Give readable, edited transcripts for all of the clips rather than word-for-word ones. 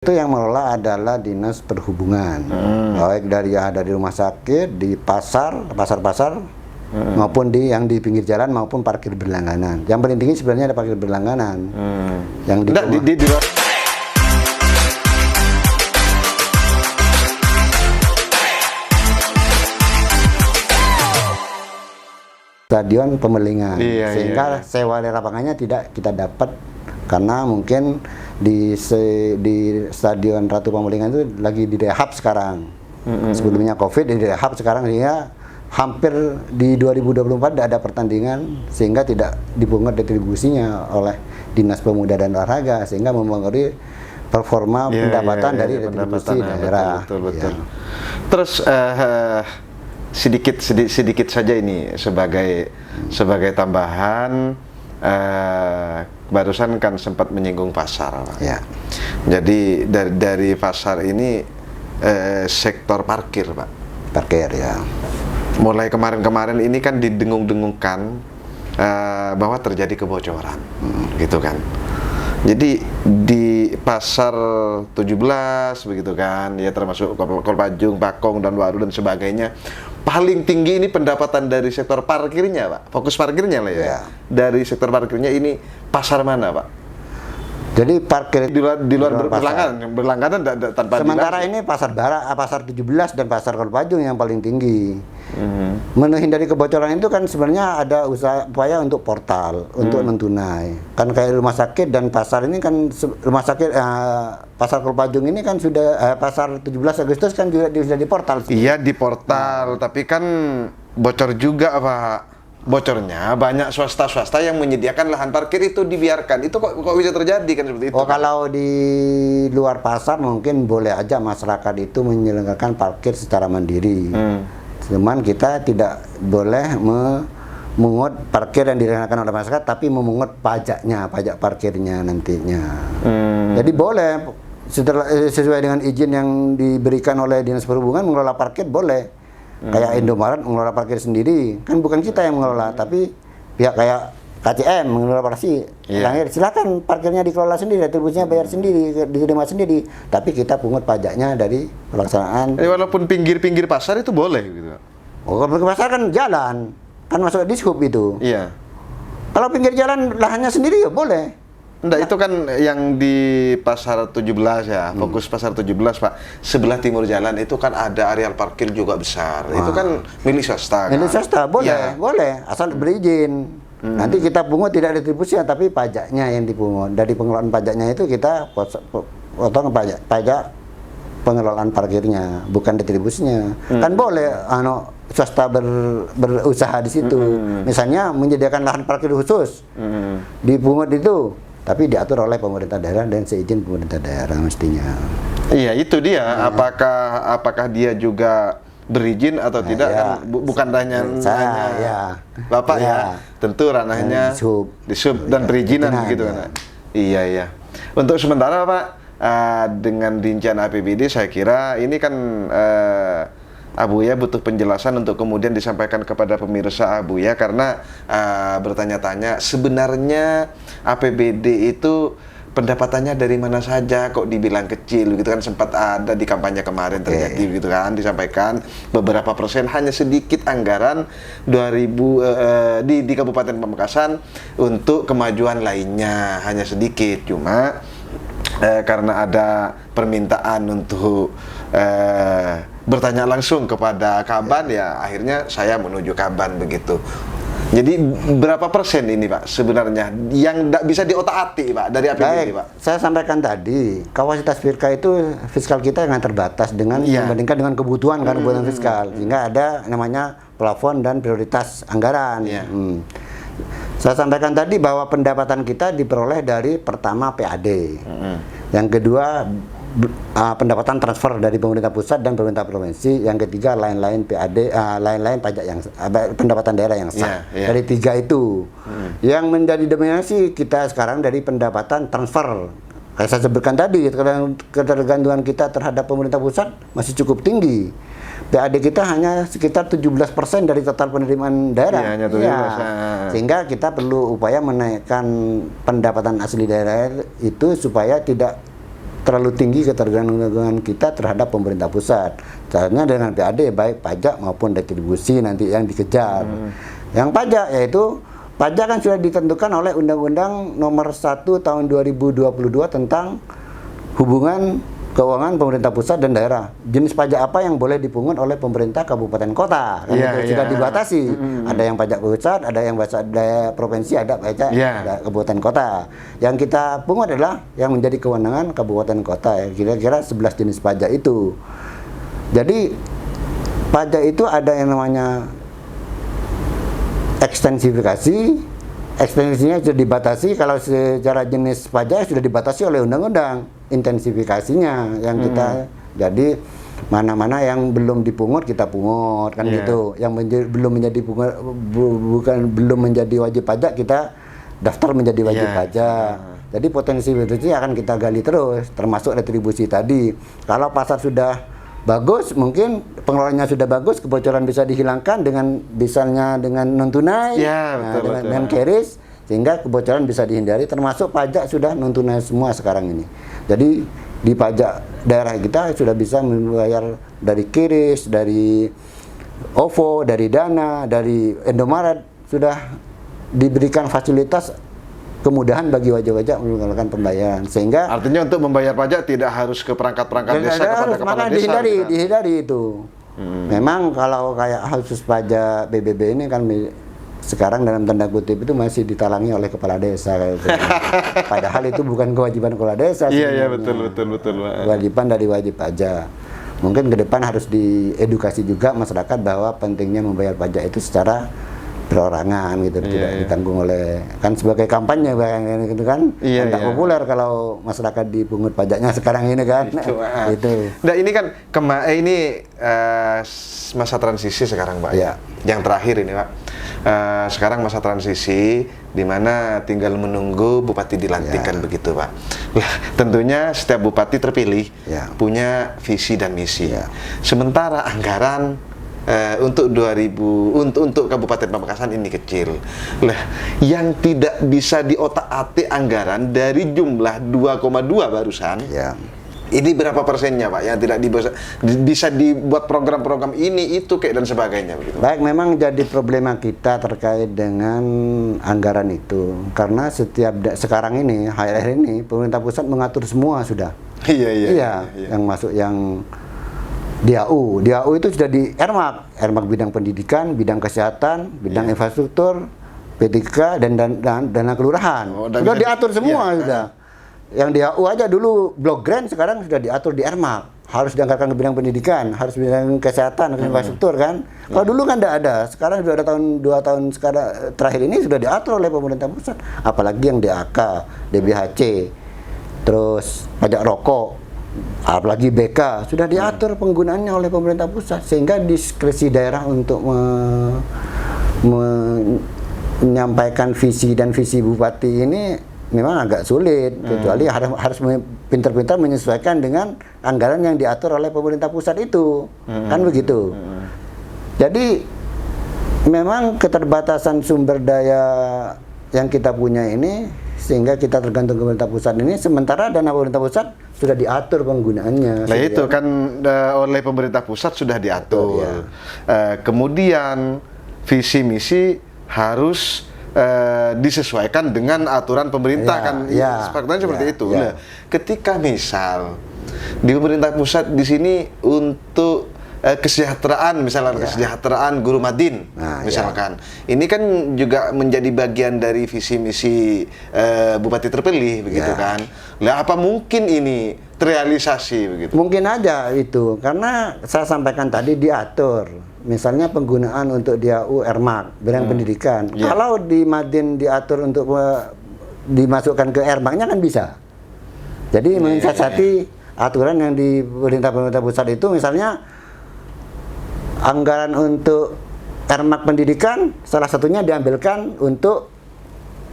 Itu yang mengelola adalah Dinas Perhubungan, baik dari rumah sakit, di pasar-pasar, maupun yang di pinggir jalan maupun parkir berlangganan. Yang paling tinggi sebenarnya ada parkir berlangganan. Yang di Stadion Pemelingan, sehingga sewa lapangannya tidak kita dapat karena mungkin di Stadion Ratu Pemelingan itu lagi direhab sekarang. Sebelumnya COVID, direhab sekarang dia hampir di 2024 tidak ada pertandingan sehingga tidak dipungut retribusinya oleh Dinas Pemuda dan Olahraga sehingga mempengaruhi performa pendapatan dari retribusi daerah. Betul. Terus sedikit saja ini sebagai tambahan, barusan kan sempat menyinggung pasar, Pak. Ya. Jadi dari pasar ini sektor parkir, Pak. Parkir ya. Mulai kemarin ini kan didengung-dengungkan bahwa terjadi kebocoran, gitu kan. Jadi di pasar 17 begitu kan, ya termasuk Kolpajung, Pakong dan Waru dan sebagainya. Paling tinggi ini pendapatan dari sektor parkirnya, Pak. Fokus parkirnya lah ya. Dari sektor parkirnya ini pasar mana, Pak? Jadi parkir di luar berlangganan tanpa sementara ini pasar pasar 17 dan pasar Kolpajung yang paling tinggi. Menghindari kebocoran itu kan sebenarnya ada upaya untuk portal untuk non tunai. Kan kayak rumah sakit dan pasar ini kan rumah sakit pasar Kolpajung ini kan sudah pasar 17 Agustus kan juga sudah di portal. Iya di portal, tapi kan bocor juga, Pak. Bocornya banyak swasta yang menyediakan lahan parkir itu dibiarkan. Itu kok bisa terjadi kan seperti itu? Oh, kalau di luar pasar mungkin boleh aja masyarakat itu menyelenggarakan parkir secara mandiri. Cuman kita tidak boleh memungut parkir yang direncanakan oleh masyarakat, tapi memungut pajak parkirnya nantinya. Jadi boleh sesuai dengan izin yang diberikan oleh Dinas Perhubungan mengelola parkir boleh. Kayak Indomaret mengelola parkir sendiri, kan bukan kita yang mengelola, tapi pihak kayak KCM mengelola parkir. Silakan parkirnya dikelola sendiri, retribusinya bayar sendiri, diterima sendiri, tapi kita pungut pajaknya dari pelaksanaan. Walaupun pinggir-pinggir pasar itu boleh gitu. Oh, pinggir pasar kan jalan, kan masuk dishub itu. Iya. Kalau pinggir jalan lahannya sendiri ya boleh. Enggak, itu kan yang di pasar 17 ya, fokus pasar 17, Pak. Sebelah timur jalan itu kan ada areal parkir juga besar. Itu kan milik swasta kan? Milik swasta, boleh, asal berizin. Nanti kita pungut tidak retribusi, tapi pajaknya yang dipungut. Dari pengelolaan pajaknya itu kita potong pajak pengelolaan parkirnya, bukan retribusinya. Kan boleh swasta berusaha di situ. Misalnya menyediakan lahan parkir khusus, dipungut itu, tapi diatur oleh pemerintah daerah dan seizin pemerintah daerah mestinya. Iya, itu dia. Apakah dia juga berizin atau tidak? Kan bukan hanya Bapak ya. Tentu ranahnya di sub dan perizinan gitu kan. Iya. Untuk sementara, Pak, dengan rincian APBD saya kira ini kan Abuya butuh penjelasan untuk kemudian disampaikan kepada pemirsa Abuya karena bertanya-tanya sebenarnya APBD itu pendapatannya dari mana saja kok dibilang kecil gitu kan, sempat ada di kampanye kemarin terjadi gitu kan, disampaikan beberapa persen, hanya sedikit anggaran 2000 di Kabupaten Pamekasan untuk kemajuan lainnya hanya sedikit, cuma karena ada permintaan untuk bertanya langsung kepada Kaban ya akhirnya saya menuju Kaban begitu. Jadi berapa persen ini, Pak, sebenarnya yang tidak bisa diotak-atik, Pak, dari APBD, Pak? Saya sampaikan tadi, kapasitas fiskal kita yang terbatas dengan dibandingkan dengan kebutuhan kebutuhan fiskal, sehingga ada namanya plafon dan prioritas anggaran. Saya sampaikan tadi bahwa pendapatan kita diperoleh dari pertama PAD, yang kedua pendapatan transfer dari pemerintah pusat dan pemerintah provinsi, yang ketiga lain-lain PAD, lain-lain pajak yang pendapatan daerah yang sah. Dari tiga itu, yang menjadi dominasi kita sekarang dari pendapatan transfer. Kayak saya sebutkan tadi, ketergantungan kita terhadap pemerintah pusat masih cukup tinggi. PAD kita hanya sekitar 17% dari total penerimaan daerah. Sehingga kita perlu upaya menaikkan pendapatan asli daerah itu supaya tidak terlalu tinggi ketergantungan kita terhadap pemerintah pusat. Caranya dengan PAD, baik pajak maupun retribusi nanti yang dikejar. Yang pajak yaitu pajak kan sudah ditentukan oleh Undang-Undang Nomor 1 Tahun 2022 tentang hubungan keuangan pemerintah pusat dan daerah. Jenis pajak apa yang boleh dipungut oleh pemerintah kabupaten kota? Kan itu sudah dibatasi. Ada yang pajak pusat, ada yang pajak provinsi, ada pajak ada kabupaten kota. Yang kita pungut adalah yang menjadi kewenangan kabupaten kota. Ya. Kira-kira 11 jenis pajak itu. Jadi pajak itu ada yang namanya ekstensifikasi. Ekstensinya sudah dibatasi, kalau secara jenis pajak sudah dibatasi oleh undang-undang. Intensifikasinya yang kita jadi mana-mana yang belum dipungut kita pungut kan gitu. Yang belum menjadi pungut, belum menjadi wajib pajak kita daftar menjadi wajib pajak. Jadi potensi itu akan kita gali terus, termasuk retribusi tadi. Kalau pasar sudah bagus, mungkin pengelolaannya sudah bagus, kebocoran bisa dihilangkan dengan misalnya dengan non tunai, dengan KRIS, sehingga kebocoran bisa dihindari. Termasuk pajak sudah non tunai semua sekarang ini. Jadi di pajak daerah kita sudah bisa membayar dari KRIS, dari OVO, dari Dana, dari Indomaret, sudah diberikan fasilitas kemudahan bagi wajib-wajib melakukan pembayaran, sehingga artinya untuk membayar pajak tidak harus ke perangkat-perangkat desa kepada kepala desa. Dihindari itu. Memang kalau kayak khusus pajak PBB ini kan sekarang dalam tanda kutip itu masih ditalangi oleh kepala desa kayak gitu. Padahal itu bukan kewajiban kepala desa. Iya betul. Kewajiban dari wajib pajak. Mungkin ke depan harus diedukasi juga masyarakat bahwa pentingnya membayar pajak itu secara perorangan gitu, tidak ditanggung oleh, kan sebagai kampanye gitu kan, tidak populer kalau masyarakat dipungut pajaknya sekarang ini kan. Itu. Nah ini kan masa transisi sekarang Pak. Yang terakhir ini Pak. Sekarang masa transisi di mana tinggal menunggu bupati dilantikkan begitu Pak. Tentunya setiap bupati terpilih punya visi dan misi. Sementara anggaran untuk 2000 untuk Kabupaten Pamekasan ini kecil. Lah, yang tidak bisa diotak-atik anggaran dari jumlah 2,2 barusan. Ini berapa persennya Pak yang tidak bisa dibuat program-program ini itu kayak dan sebagainya begitu. Baik, memang jadi problema kita terkait dengan anggaran itu. Karena sekarang ini, akhir-akhir ini pemerintah pusat mengatur semua sudah. Iya. Yang masuk yang DAU itu sudah di Ermak bidang pendidikan, bidang kesehatan, bidang infrastruktur, P3K dan dana kelurahan. Sudah diatur semua sudah. Yang DAU aja dulu Blok Grand, sekarang sudah diatur di Ermak. Harus dianggarkan ke bidang pendidikan, harus bidang kesehatan, infrastruktur kan. Kalau dulu kan tidak ada. Sekarang sudah ada 2 tahun sekarang terakhir ini sudah diatur oleh pemerintah pusat. Apalagi yang DAK, DBHC, terus pajak rokok, apalagi BK sudah diatur penggunaannya oleh pemerintah pusat, sehingga diskresi daerah untuk menyampaikan visi dan visi bupati ini memang agak sulit, kecuali harus pintar-pintar menyesuaikan dengan anggaran yang diatur oleh pemerintah pusat itu, kan begitu. Jadi memang keterbatasan sumber daya yang kita punya ini, sehingga kita tergantung ke pemerintah pusat ini, sementara dana pemerintah pusat sudah diatur penggunaannya. Nah itu kan oleh pemerintah pusat sudah diatur. Kemudian visi misi harus disesuaikan dengan aturan pemerintah kan. Faktanya seperti itu. Nah, ketika misal di pemerintah pusat di sini untuk kesejahteraan, misalnya kesejahteraan guru madin, misalkan. Ini kan juga menjadi bagian dari visi misi bupati terpilih, begitu kan? Lah, apa mungkin ini terrealisasi begitu? Mungkin aja itu, karena saya sampaikan tadi diatur. Misalnya penggunaan untuk DAU Ermak, bidang pendidikan. Kalau di Madin diatur untuk dimasukkan ke Ermaknya kan bisa. Jadi mensiasati aturan yang di pemerintah pusat itu, misalnya anggaran untuk Ermak pendidikan salah satunya diambilkan untuk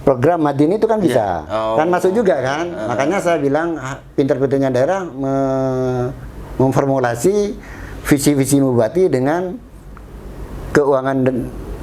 program Madin itu kan bisa, kan masuk juga kan. Makanya saya bilang pintar-pintarnya daerah memformulasi visi-visi bupati dengan keuangan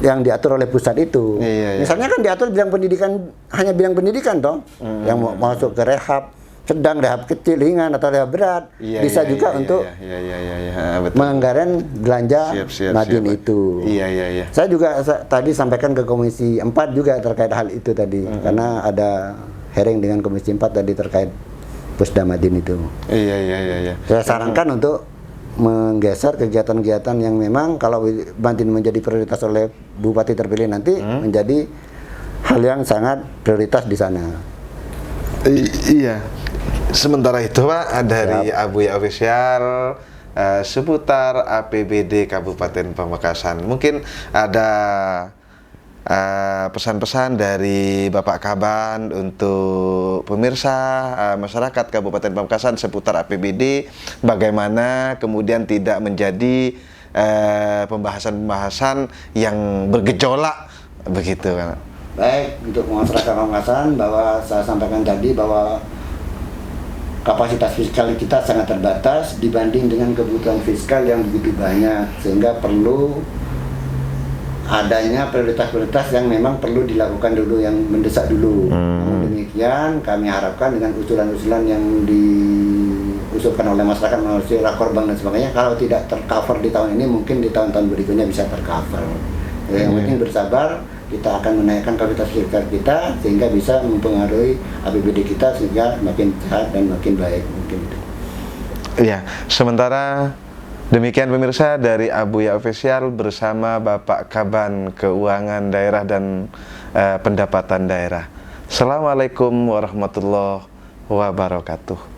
yang diatur oleh pusat itu. Misalnya kan diatur bidang pendidikan, hanya bidang pendidikan toh, yang mau masuk ke rehab, sedang, rehab kecil, ringan atau rehab berat, bisa juga untuk menganggaran belanja Nadin itu. Saya juga tadi sampaikan ke Komisi 4 juga terkait hal itu tadi, karena ada hearing dengan Komisi 4 tadi terkait Pusda Madin itu. Saya sarankan untuk menggeser kegiatan-kegiatan yang memang kalau Madin menjadi prioritas oleh Bupati terpilih nanti menjadi hal yang sangat prioritas di sana. Iya. Sementara itu Pak, dari Abuya Official seputar APBD Kabupaten Pamekasan, mungkin ada pesan-pesan dari Bapak Kaban untuk pemirsa masyarakat Kabupaten Pamekasan seputar APBD, bagaimana kemudian tidak menjadi pembahasan-pembahasan yang bergejolak begitu kan? Baik, untuk masyarakat Pamekasan, bahwa saya sampaikan tadi bahwa kapasitas fiskal kita sangat terbatas dibanding dengan kebutuhan fiskal yang begitu banyak, sehingga perlu adanya prioritas-prioritas yang memang perlu dilakukan dulu, yang mendesak dulu. Namun demikian, kami harapkan dengan usulan-usulan yang diusulkan oleh masyarakat melalui rakor bank dan sebagainya, kalau tidak tercover di tahun ini, mungkin di tahun-tahun berikutnya bisa tercover. Yang penting bersabar, kita akan menaikkan kapasitas fiskal kita sehingga bisa mempengaruhi APBD kita sehingga makin sehat dan makin baik mungkin itu. Iya, sementara demikian pemirsa dari Abuya Official bersama Bapak Kaban Keuangan Daerah dan Pendapatan Daerah. Assalamualaikum warahmatullahi wabarakatuh.